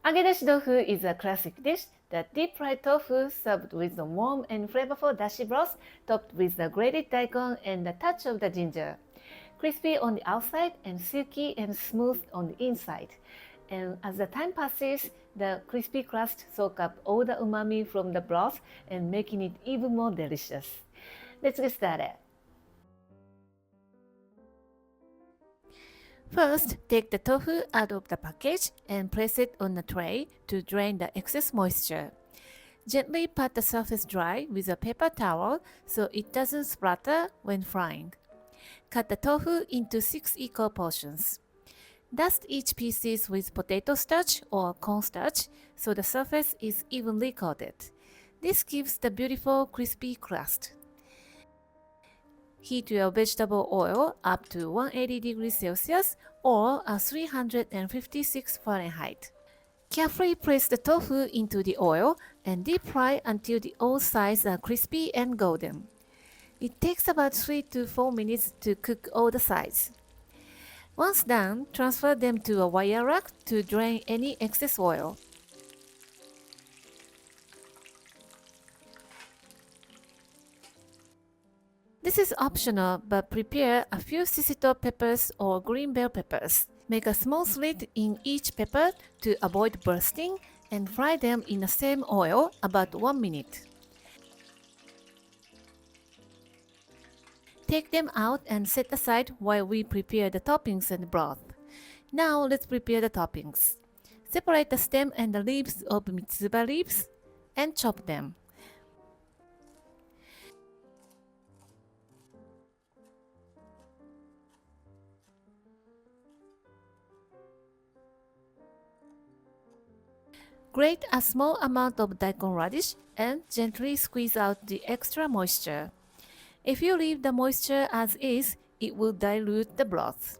Agedashi tofu is a classic dish, the deep-fried tofu served with the warm and flavorful dashi broth, topped with the grated daikon and a touch of the ginger. Crispy on the outside and silky and smooth on the inside. And as the time passes, the crispy crust soaks up all the umami from the broth and making it even more delicious. Let's get started. First, take the tofu out of the package and place it on a tray to drain the excess moisture. Gently pat the surface dry with a paper towel so it doesn't splatter when frying. Cut the tofu into 6 equal portions. Dust each pieces with potato starch or cornstarch so the surface is evenly coated. This gives the beautiful crispy crust. Heat your vegetable oil up to 180 degrees Celsius or 356 Fahrenheit. Carefully place the tofu into the oil and deep fry until all sides are crispy and golden. It takes about 3 to 4 minutes to cook all the sides. Once done, transfer them to a wire rack to drain any excess oil. This is optional, but prepare a few shishito peppers or green bell peppers. Make a small slit in each pepper to avoid bursting and fry them in the same oil about 1 minute. Take them out and set aside while we prepare the toppings and broth. Now let's prepare the toppings. Separate the stem and the leaves of Mitsuba leaves and chop them. Grate a small amount of daikon radish and gently squeeze out the extra moisture. If you leave the moisture as is, it will dilute the broth.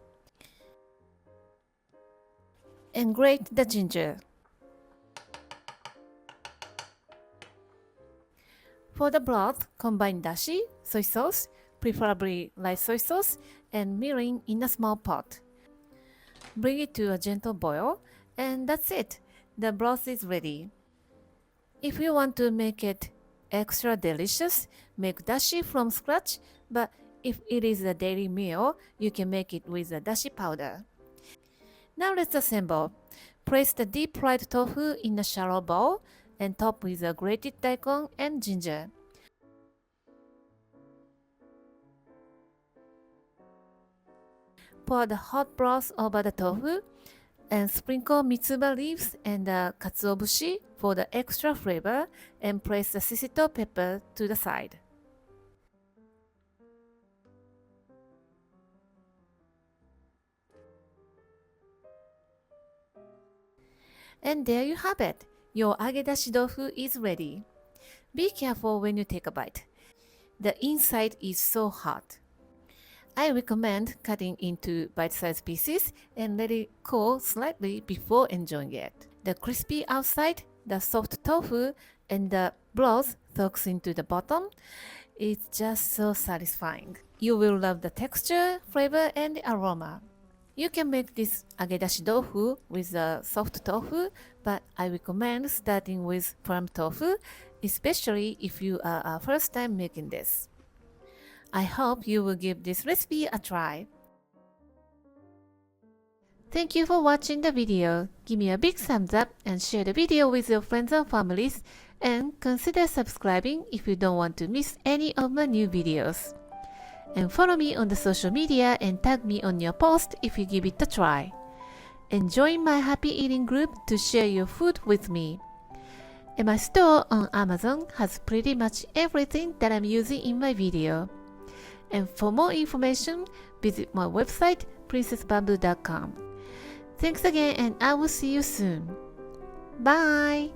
And grate the ginger. For the broth, combine dashi, soy sauce, preferably light soy sauce, and mirin in a small pot. Bring it to a gentle boil, and that's it. The broth is ready. If you want to make it extra delicious, make dashi from scratch, but if it is a daily meal, you can make it with a dashi powder. Now let's assemble. Place the deep fried tofu in a shallow bowl and top with a grated daikon and ginger. Pour the hot broth over the tofu and sprinkle Mitsuba leaves and katsuobushi for the extra flavor and place the shishito pepper to the side. And there you have it. Your Agedashi tofu is ready. Be careful when you take a bite. The inside is so hot. I recommend cutting into bite-sized pieces and let it cool slightly before enjoying it. The crispy outside, the soft tofu, and the broth soaks into the bottom. It's just so satisfying. You will love the texture, flavor, and the aroma. You can make this Agedashi tofu with the soft tofu, but I recommend starting with firm tofu, especially if you are a first time making this. I hope you will give this recipe a try. Thank you for watching the video. Give me a big thumbs up and share the video with your friends and families, and consider subscribing if you don't want to miss any of my new videos. And follow me on the social media and tag me on your post if you give it a try. And join my happy eating group to share your food with me. And my store on Amazon has pretty much everything that I'm using in my video. And for more information, visit my website princessbamboo.com. Thanks again, and I will see you soon. Bye!